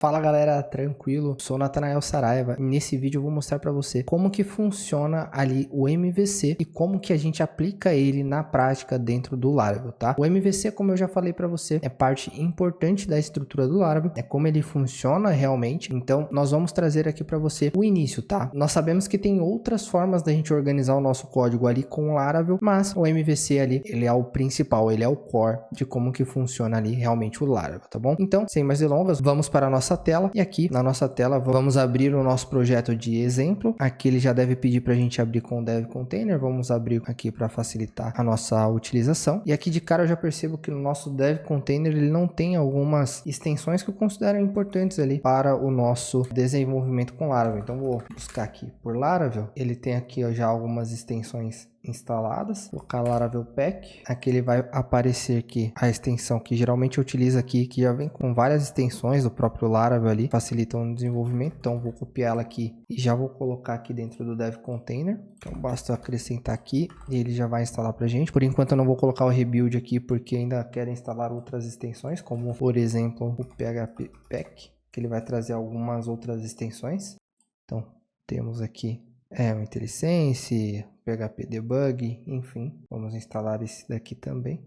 Fala galera, tranquilo? Sou Natanael Saraiva e nesse vídeo eu vou mostrar para você como que funciona ali o MVC e como que a gente aplica ele na prática dentro do Laravel, tá? O MVC, como eu já falei para você, é parte importante da estrutura do Laravel, é como ele funciona realmente. Então nós vamos trazer aqui para você o início, tá? Nós sabemos que tem outras formas da gente organizar o nosso código ali com o Laravel, mas o MVC ali, ele é o principal, ele é o core de como que funciona ali realmente o Laravel, tá bom? Então, sem mais delongas, vamos para a nossa tela e aqui na nossa tela vamos abrir o nosso projeto de exemplo. Aqui ele já deve pedir para a gente abrir com o Dev Container. Vamos abrir aqui para facilitar a nossa utilização. E aqui de cara eu já percebo que no nosso Dev Container ele não tem algumas extensões que eu considero importantes ali para o nosso desenvolvimento com Laravel. Então vou buscar aqui por Laravel. Ele tem aqui ó, já algumas extensões instaladas, colocar Laravel Pack, aqui ele vai aparecer aqui a extensão que geralmente eu utilizo aqui, que já vem com várias extensões do próprio Laravel ali, facilitam o desenvolvimento. Então vou copiar ela aqui e já vou colocar aqui dentro do Dev Container. Então basta acrescentar aqui e ele já vai instalar pra gente. Por enquanto eu não vou colocar o rebuild aqui porque ainda quero instalar outras extensões, como por exemplo o PHP Pack, que ele vai trazer algumas outras extensões. Então temos aqui o IntelliSense, PHP Debug, enfim, vamos instalar esse daqui também.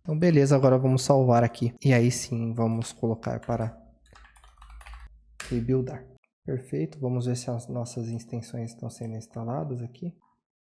Então beleza, agora vamos salvar aqui e aí sim vamos colocar para rebuildar. Perfeito, vamos ver se as nossas extensões estão sendo instaladas aqui.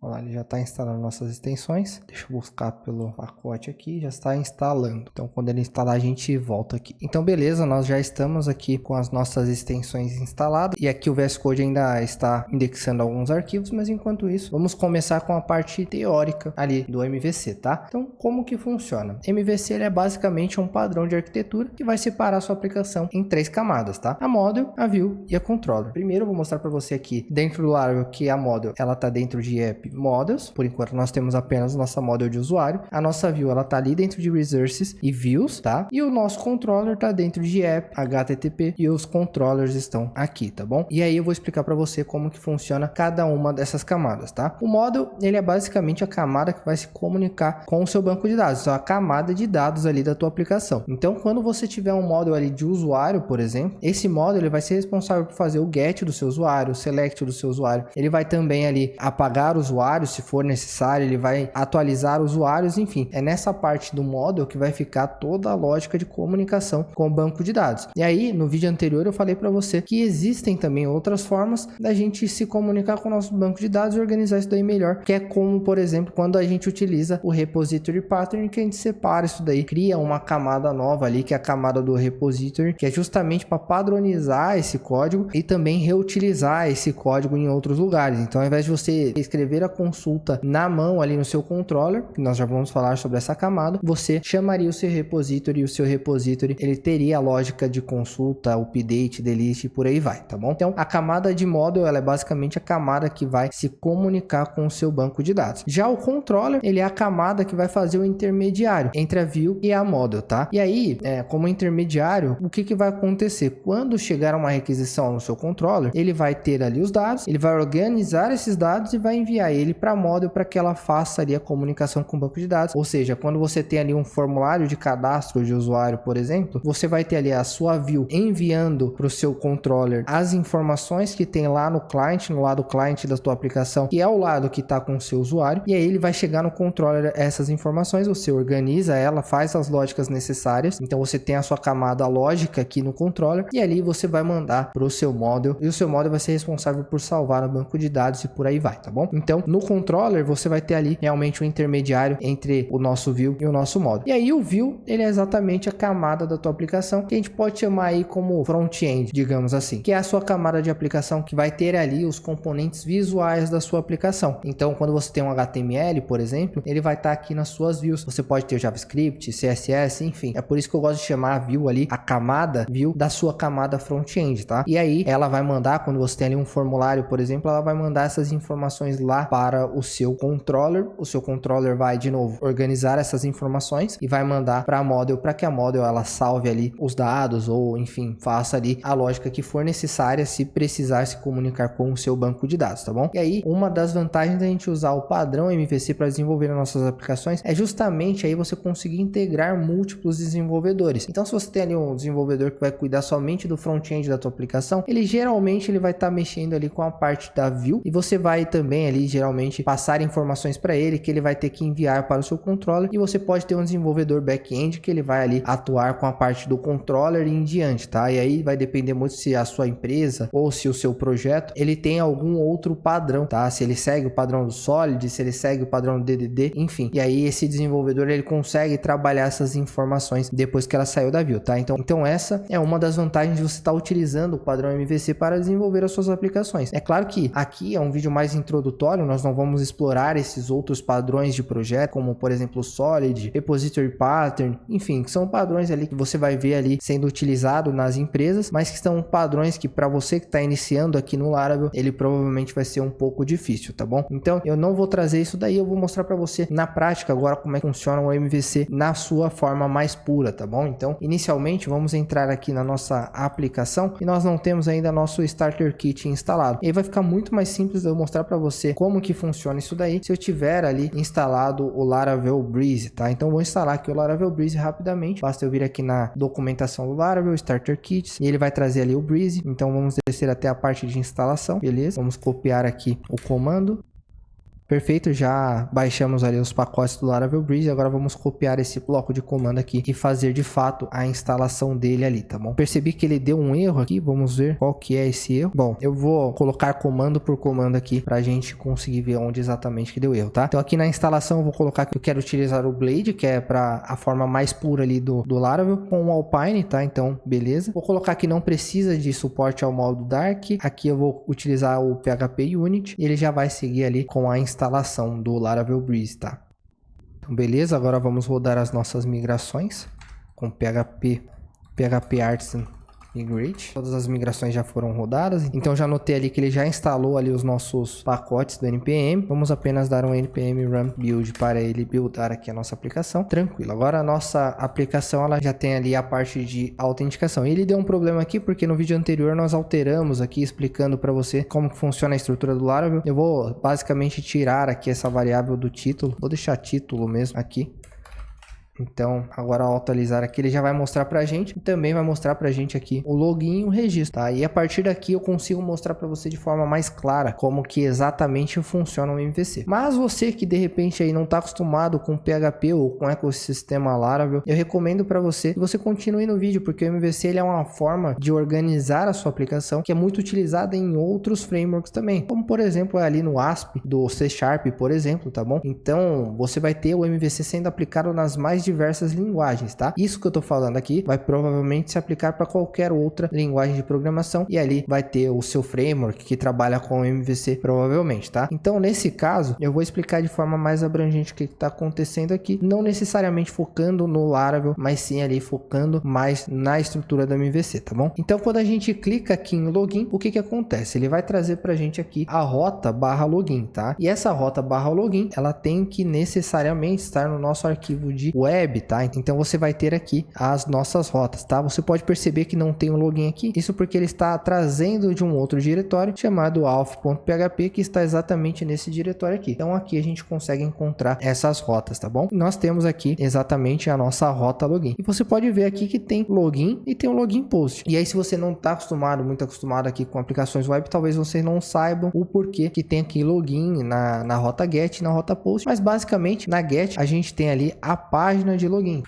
Olha lá, ele já está instalando nossas extensões. Deixa eu buscar pelo pacote aqui, já está instalando. Então, quando ele instalar, a gente volta aqui. Então, beleza, nós já estamos aqui com as nossas extensões instaladas. E aqui o VS Code ainda está indexando alguns arquivos, mas enquanto isso, vamos começar com a parte teórica ali do MVC, tá? Então, como que funciona? MVC ele é basicamente um padrão de arquitetura que vai separar a sua aplicação em 3 camadas, tá? A Model, a View e a Controller. Primeiro, eu vou mostrar para você aqui dentro do Laravel que a Model, ela está dentro de App Models. Por enquanto nós temos apenas nossa model de usuário. A nossa view ela tá ali dentro de resources e views, tá? E o nosso controller tá dentro de app, HTTP e os controllers estão aqui, tá bom? E aí eu vou explicar para você como que funciona cada uma dessas camadas, tá? O model, ele é basicamente a camada que vai se comunicar com o seu banco de dados, então a camada de dados ali da tua aplicação. Então, quando você tiver um model ali de usuário, por exemplo, esse model ele vai ser responsável por fazer o get do seu usuário, o select do seu usuário. Ele vai também ali apagar o usuário se for necessário, ele vai atualizar usuários, enfim, é nessa parte do model que vai ficar toda a lógica de comunicação com o banco de dados. E aí, no vídeo anterior eu falei para você que existem também outras formas da gente se comunicar com o nosso banco de dados e organizar isso daí melhor, que é como, por exemplo, quando a gente utiliza o repository pattern, que a gente separa isso daí, cria uma camada nova ali, que é a camada do repository, que é justamente para padronizar esse código e também reutilizar esse código em outros lugares. Então, ao invés de você escrever a consulta na mão ali no seu controller, que nós já vamos falar sobre essa camada, você chamaria o seu repository e o seu repository ele teria a lógica de consulta, update, delete e por aí vai, tá bom? Então a camada de model ela é basicamente a camada que vai se comunicar com o seu banco de dados. Já o controller ele é a camada que vai fazer o intermediário entre a view e a model, tá? E aí, como intermediário, o que vai acontecer? Quando chegar uma requisição no seu controller, ele vai ter ali os dados, ele vai organizar esses dados e vai enviar ele para a model para que ela faça ali a comunicação com o banco de dados. Ou seja, quando você tem ali um formulário de cadastro de usuário, por exemplo, você vai ter ali a sua view enviando para o seu controller as informações que tem lá no client, no lado client da tua aplicação, que é o lado que está com o seu usuário, e aí ele vai chegar no controller essas informações, você organiza ela, faz as lógicas necessárias, então você tem a sua camada lógica aqui no controller, e ali você vai mandar para o seu model, e o seu model vai ser responsável por salvar no banco de dados e por aí vai, tá bom? Então, no controller, você vai ter ali realmente um intermediário entre o nosso view e o nosso model. E aí o view, ele é exatamente a camada da tua aplicação, que a gente pode chamar aí como front-end, digamos assim, que é a sua camada de aplicação que vai ter ali os componentes visuais da sua aplicação. Então, quando você tem um HTML, por exemplo, ele vai estar aqui nas suas views. Você pode ter JavaScript, CSS, enfim. É por isso que eu gosto de chamar a view ali, a camada view da sua camada front-end, tá? E aí ela vai mandar, quando você tem ali um formulário, por exemplo, ela vai mandar essas informações lá para o seu controller. O seu controller vai de novo organizar essas informações e vai mandar para a model, para que a model ela salve ali os dados ou enfim, faça ali a lógica que for necessária se precisar se comunicar com o seu banco de dados, tá bom? E aí, uma das vantagens da gente usar o padrão MVC para desenvolver as nossas aplicações é justamente aí você conseguir integrar múltiplos desenvolvedores. Então, se você tem ali um desenvolvedor que vai cuidar somente do front-end da tua aplicação, ele geralmente vai estar mexendo ali com a parte da view e você vai também ali geralmente passar informações para ele que ele vai ter que enviar para o seu controller, e você pode ter um desenvolvedor back-end que ele vai ali atuar com a parte do controller e em diante, tá? E aí vai depender muito se a sua empresa ou se o seu projeto ele tem algum outro padrão, tá? Se ele segue o padrão do Solid, se ele segue o padrão do DDD, enfim. E aí esse desenvolvedor ele consegue trabalhar essas informações depois que ela saiu da view, tá? Então essa é uma das vantagens de você estar utilizando o padrão MVC para desenvolver as suas aplicações. É claro que aqui é um vídeo mais introdutório, nós não vamos explorar esses outros padrões de projeto, como por exemplo o Solid, Repository Pattern, enfim, que são padrões ali que você vai ver ali sendo utilizado nas empresas, mas que são padrões que para você que está iniciando aqui no Laravel, ele provavelmente vai ser um pouco difícil, tá bom? Então eu não vou trazer isso daí, eu vou mostrar para você na prática agora como é que funciona o MVC na sua forma mais pura, tá bom? Então inicialmente vamos entrar aqui na nossa aplicação e nós não temos ainda nosso Starter Kit instalado. E aí vai ficar muito mais simples eu mostrar para você como que funciona isso daí se eu tiver ali instalado o Laravel Breeze, tá? Então eu vou instalar aqui o Laravel Breeze rapidamente, basta eu vir aqui na documentação do Laravel, Starter Kits, e ele vai trazer ali o Breeze. Então vamos descer até a parte de instalação, beleza? Vamos copiar aqui o comando. Perfeito, já baixamos ali os pacotes do Laravel Breeze, agora vamos copiar esse bloco de comando aqui e fazer de fato a instalação dele ali, tá bom? Percebi que ele deu um erro aqui, vamos ver qual que é esse erro. Bom, eu vou colocar comando por comando aqui pra gente conseguir ver onde exatamente que deu erro, tá? Então aqui na instalação eu vou colocar que eu quero utilizar o Blade, que é para a forma mais pura ali do Laravel, com o Alpine, tá? Então, beleza. Vou colocar que não precisa de suporte ao modo Dark, aqui eu vou utilizar o PHP Unit, e ele já vai seguir ali com a instalação do Laravel Breeze, tá? Então, beleza, agora vamos rodar as nossas migrações com PHP Artisan Migrate. Todas as migrações já foram rodadas, então já notei ali que ele já instalou ali os nossos pacotes do NPM. Vamos apenas dar um npm run build para ele buildar aqui a nossa aplicação. Tranquilo, agora a nossa aplicação ela já tem ali a parte de autenticação. E ele deu um problema aqui porque no vídeo anterior nós alteramos aqui explicando para você como que funciona a estrutura do Laravel. Eu vou basicamente tirar aqui essa variável do título, vou deixar título mesmo aqui. Então, agora ao atualizar aqui, ele já vai mostrar pra gente e também vai mostrar pra gente aqui o login e o registro, tá? E a partir daqui eu consigo mostrar pra você de forma mais clara como que exatamente funciona o MVC. Mas você que de repente aí não tá acostumado com PHP ou com o ecossistema Laravel, eu recomendo pra você que você continue no vídeo, porque o MVC ele é uma forma de organizar a sua aplicação que é muito utilizada em outros frameworks também, como por exemplo ali no ASP do C#, por exemplo, tá bom? Então, você vai ter o MVC sendo aplicado nas mais diversas linguagens, tá? Isso que eu tô falando aqui vai provavelmente se aplicar para qualquer outra linguagem de programação e ali vai ter o seu framework que trabalha com o MVC provavelmente, tá? Então, nesse caso, eu vou explicar de forma mais abrangente o que está acontecendo aqui, não necessariamente focando no Laravel, mas sim ali focando mais na estrutura do MVC, tá bom? Então, quando a gente clica aqui em login, o que que acontece? Ele vai trazer pra gente aqui a rota /login, tá? E essa rota /login, ela tem que necessariamente estar no nosso arquivo de web, tá? Então você vai ter aqui as nossas rotas, tá? Você pode perceber que não tem um login aqui, isso porque ele está trazendo de um outro diretório chamado auth.php, que está exatamente nesse diretório aqui. Então aqui a gente consegue encontrar essas rotas, tá bom? Nós temos aqui exatamente a nossa rota login. E você pode ver aqui que tem login e tem um login post. E aí se você não está muito acostumado aqui com aplicações web, talvez vocês não saibam o porquê que tem aqui login na rota get e na rota post, mas basicamente na get a gente tem ali a página de login.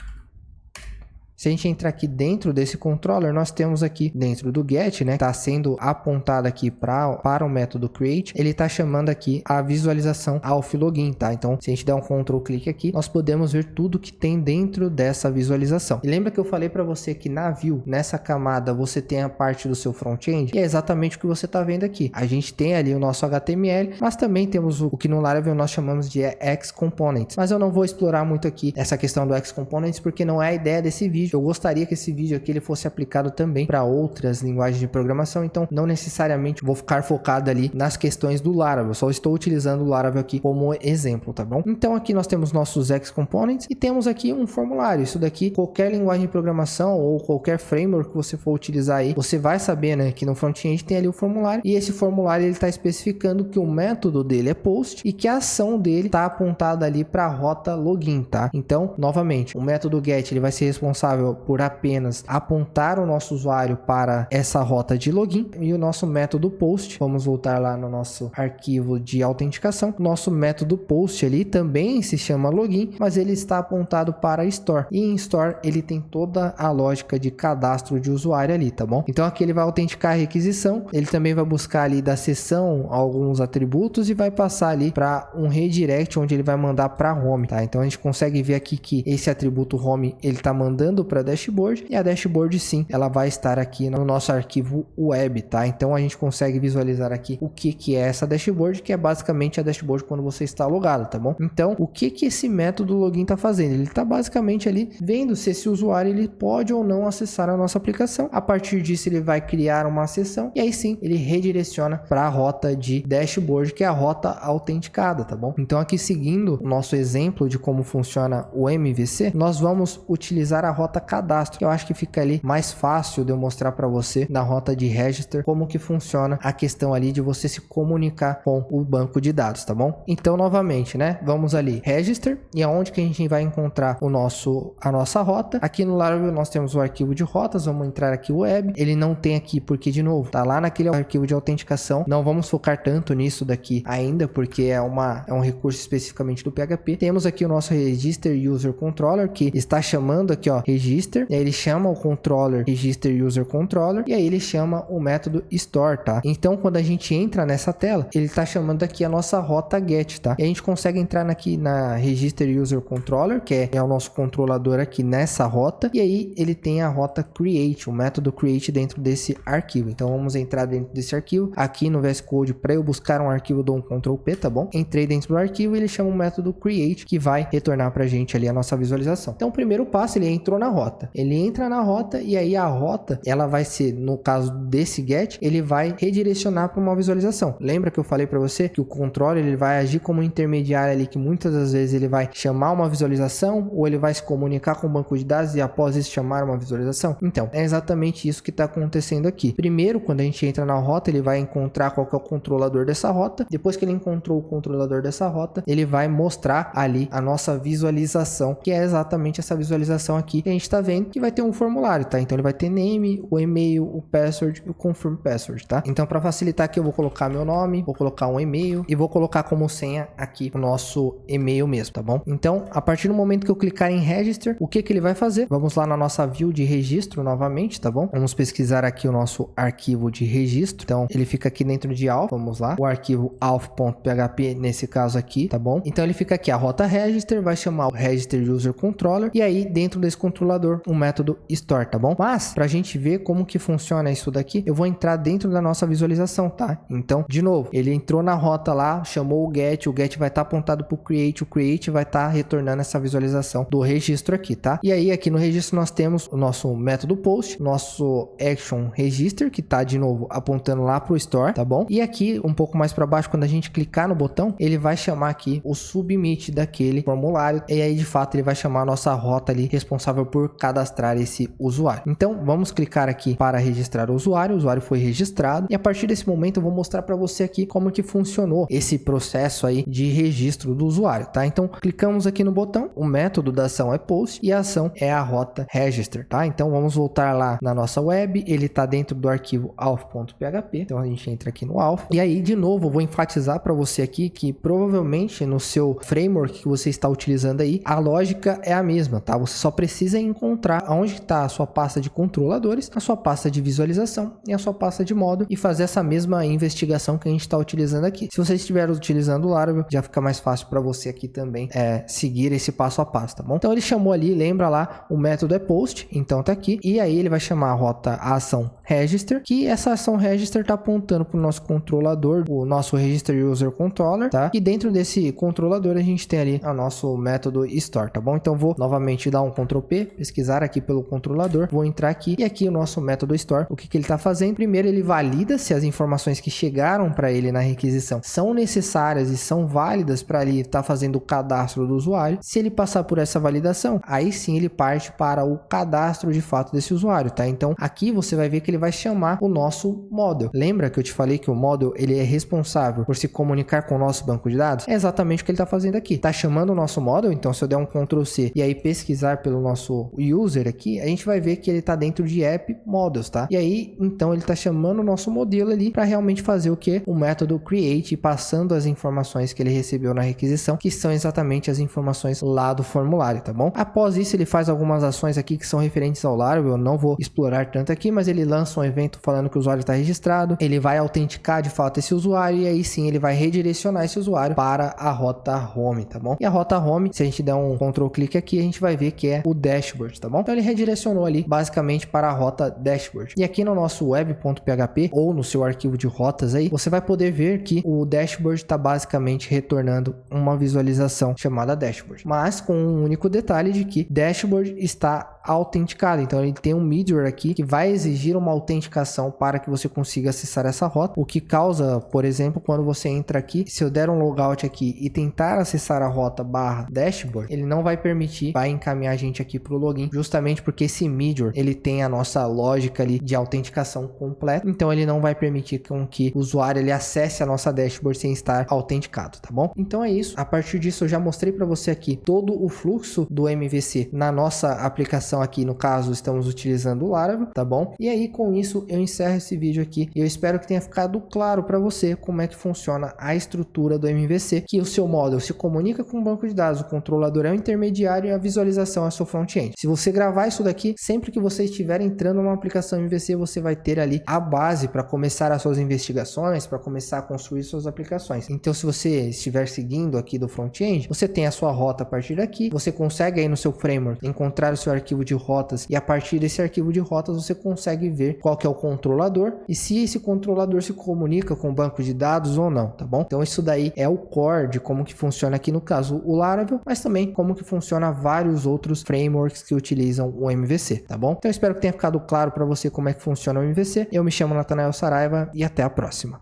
Se a gente entrar aqui dentro desse controller, nós temos aqui dentro do get, né, está sendo apontado aqui para o método create, ele está chamando aqui a visualização auth login, tá? Então, se a gente der um Ctrl clique aqui, nós podemos ver tudo que tem dentro dessa visualização. E lembra que eu falei para você que na view, nessa camada, você tem a parte do seu front-end? E é exatamente o que você está vendo aqui. A gente tem ali o nosso HTML, mas também temos o que no Laravel nós chamamos de X-Components. Mas eu não vou explorar muito aqui essa questão do X-Components, porque não é a ideia desse vídeo. eu gostaria que esse vídeo aqui ele fosse aplicado também para outras linguagens de programação, então não necessariamente vou ficar focado ali nas questões do Laravel, só estou utilizando o Laravel aqui como exemplo, tá bom? Então aqui nós temos nossos X-Components e temos aqui um formulário. Isso daqui, qualquer linguagem de programação ou qualquer framework que você for utilizar aí, você vai saber, né, que no front-end tem ali o formulário, e esse formulário ele está especificando que o método dele é post e que a ação dele está apontada ali para a rota login, tá? Então, novamente, o método get ele vai ser responsável por apenas apontar o nosso usuário para essa rota de login, e o nosso método post, vamos voltar lá no nosso arquivo de autenticação, nosso método post ali também se chama login, mas ele está apontado para store, e em store ele tem toda a lógica de cadastro de usuário ali, tá bom? Então aqui ele vai autenticar a requisição, ele também vai buscar ali da sessão alguns atributos e vai passar ali para um redirect onde ele vai mandar para home, tá? Então a gente consegue ver aqui que esse atributo home ele está mandando para dashboard, e a dashboard sim, ela vai estar aqui no nosso arquivo web, tá? Então a gente consegue visualizar aqui o que é essa dashboard, que é basicamente a dashboard quando você está logado, tá bom? Então o que esse método login está fazendo? Ele está basicamente ali vendo se esse usuário ele pode ou não acessar a nossa aplicação. A partir disso ele vai criar uma sessão e aí sim ele redireciona para a rota de dashboard, que é a rota autenticada, tá bom? Então aqui seguindo o nosso exemplo de como funciona o MVC, nós vamos utilizar a rota cadastro, que eu acho que fica ali mais fácil de eu mostrar para você na rota de register como que funciona a questão ali de você se comunicar com o banco de dados, tá bom? Então novamente, né? Vamos ali register, e aonde que a gente vai encontrar a nossa rota? Aqui no Laravel nós temos o arquivo de rotas, vamos entrar aqui o web, ele não tem aqui porque de novo tá lá naquele arquivo de autenticação, não vamos focar tanto nisso daqui ainda porque é um recurso especificamente do PHP. Temos aqui o nosso register user controller, que está chamando aqui ó register, e aí ele chama o controller register user controller, e aí ele chama o método store, tá? Então quando a gente entra nessa tela, ele está chamando aqui a nossa rota get, tá? E a gente consegue entrar aqui na register user controller, que é o nosso controlador aqui nessa rota, e aí ele tem a rota create, o método create dentro desse arquivo. Então vamos entrar dentro desse arquivo, aqui no VS Code, para eu buscar um arquivo, dou um Ctrl P, tá bom? Entrei dentro do arquivo e ele chama o método create, que vai retornar pra gente ali a nossa visualização. Então o primeiro passo, ele entrou na rota, ele entra na rota, e aí a rota, ela vai ser, no caso desse get, ele vai redirecionar para uma visualização. Lembra que eu falei para você que o controller ele vai agir como intermediário ali, que muitas das vezes ele vai chamar uma visualização, ou ele vai se comunicar com o banco de dados e após isso chamar uma visualização? Então, é exatamente isso que está acontecendo aqui. Primeiro, quando a gente entra na rota, ele vai encontrar qual que é o controlador dessa rota. Depois que ele encontrou o controlador dessa rota, ele vai mostrar ali a nossa visualização, que é exatamente essa visualização aqui que a gente está vendo, que vai ter um formulário, tá? Então ele vai ter name, o e-mail, o password e o confirm password, tá? Então para facilitar aqui eu vou colocar meu nome, vou colocar um e-mail e vou colocar como senha aqui o nosso e-mail mesmo, tá bom? Então a partir do momento que eu clicar em register, o que ele vai fazer? Vamos lá na nossa view de registro novamente, tá bom? Vamos pesquisar aqui o nosso arquivo de registro. Então ele fica aqui dentro de auth, vamos lá, o arquivo auth.php nesse caso aqui, tá bom? Então ele fica aqui a rota register, vai chamar o register user controller, e aí dentro desse controlador o método store, tá bom? Mas pra gente ver como que funciona isso daqui, eu vou entrar dentro da nossa visualização, tá? Então, de novo, ele entrou na rota lá, chamou o get vai estar apontado pro create, o create vai estar retornando essa visualização do registro aqui, tá? E aí aqui no registro nós temos o nosso método post, nosso action register, que tá de novo apontando lá pro store, tá bom? E aqui um pouco mais para baixo, quando a gente clicar no botão, ele vai chamar aqui o submit daquele formulário, e aí de fato ele vai chamar a nossa rota ali responsável por cadastrar esse usuário. Então vamos clicar aqui para registrar o usuário foi registrado, e a partir desse momento eu vou mostrar para você aqui como que funcionou esse processo aí de registro do usuário, tá? Então clicamos aqui no botão, o método da ação é post e a ação é a rota register, tá? Então vamos voltar lá na nossa web, ele tá dentro do arquivo auth.php, então a gente entra aqui no auth, e aí de novo eu vou enfatizar para você aqui que provavelmente no seu framework que você está utilizando aí, a lógica é a mesma, tá? Você só precisa encontrar onde está a sua pasta de controladores, a sua pasta de visualização e a sua pasta de modo, e fazer essa mesma investigação que a gente está utilizando aqui. Se você estiver utilizando o Laravel, já fica mais fácil para você aqui também seguir esse passo a passo, tá bom? Então ele chamou ali, lembra lá, o método é post, então tá aqui, e aí ele vai chamar a rota, a ação register, que essa ação register tá apontando para o nosso controlador, o nosso register user controller, tá? E dentro desse controlador a gente tem ali o nosso método store, tá bom? Então vou novamente dar um Ctrl P, pesquisar aqui pelo controlador, vou entrar aqui e aqui o nosso método store, o que ele está fazendo? Primeiro ele valida se as informações que chegaram para ele na requisição são necessárias e são válidas para ele estar fazendo o cadastro do usuário. Se ele passar por essa validação, aí sim ele parte para o cadastro de fato desse usuário, tá? Então aqui você vai ver que ele vai chamar o nosso model. Lembra que eu te falei que o model ele é responsável por se comunicar com o nosso banco de dados? É exatamente o que ele está fazendo aqui. Está chamando o nosso model, então se eu der um Ctrl C e aí pesquisar pelo nosso user aqui, a gente vai ver que ele está dentro de app models, tá? E aí, então ele está chamando o nosso modelo ali para realmente fazer o que? O método create, passando as informações que ele recebeu na requisição, que são exatamente as informações lá do formulário, tá bom? Após isso, ele faz algumas ações aqui que são referentes ao Laravel, eu não vou explorar tanto aqui, mas ele lança um evento falando que o usuário está registrado, ele vai autenticar de fato esse usuário e aí sim ele vai redirecionar esse usuário para a rota home, tá bom? E a rota home, se a gente der um Ctrl clique aqui, a gente vai ver que é o dashboard, tá bom? Então ele redirecionou ali basicamente para a rota dashboard. E aqui no nosso web.php ou no seu arquivo de rotas aí, você vai poder ver que o dashboard está basicamente retornando uma visualização chamada dashboard, mas com um único detalhe de que dashboard está autenticado. Então ele tem um middleware aqui que vai exigir uma autenticação para que você consiga acessar essa rota, o que causa, por exemplo, quando você entra aqui, se eu der um logout aqui e tentar acessar a rota /dashboard, ele não vai permitir, vai encaminhar a gente aqui para o login, justamente porque esse middleware ele tem a nossa lógica ali de autenticação completa, então ele não vai permitir com que o usuário ele acesse a nossa dashboard sem estar autenticado, tá bom? Então é isso. A partir disso eu já mostrei para você aqui todo o fluxo do MVC na nossa aplicação aqui, no caso estamos utilizando o Laravel, tá bom? E aí com isso eu encerro esse vídeo aqui e eu espero que tenha ficado claro para você como é que funciona a estrutura do MVC, que o seu model se comunica com o banco de dados, o controlador é o intermediário e a visualização é o seu front-end. Se você gravar isso daqui, sempre que você estiver entrando numa aplicação MVC, você vai ter ali a base para começar as suas investigações, para começar a construir suas aplicações. Então se você estiver seguindo aqui do front-end, você tem a sua rota a partir daqui, você consegue aí no seu framework encontrar o seu arquivo de rotas e a partir desse arquivo de rotas você consegue ver qual que é o controlador e se esse controlador se comunica com o banco de dados ou não, tá bom? Então isso daí é o core de como que funciona aqui no caso o Laravel, mas também como que funciona vários outros frameworks que utilizam o MVC, tá bom? Então eu espero que tenha ficado claro para você como é que funciona o MVC. Eu me chamo Natanael Saraiva e até a próxima.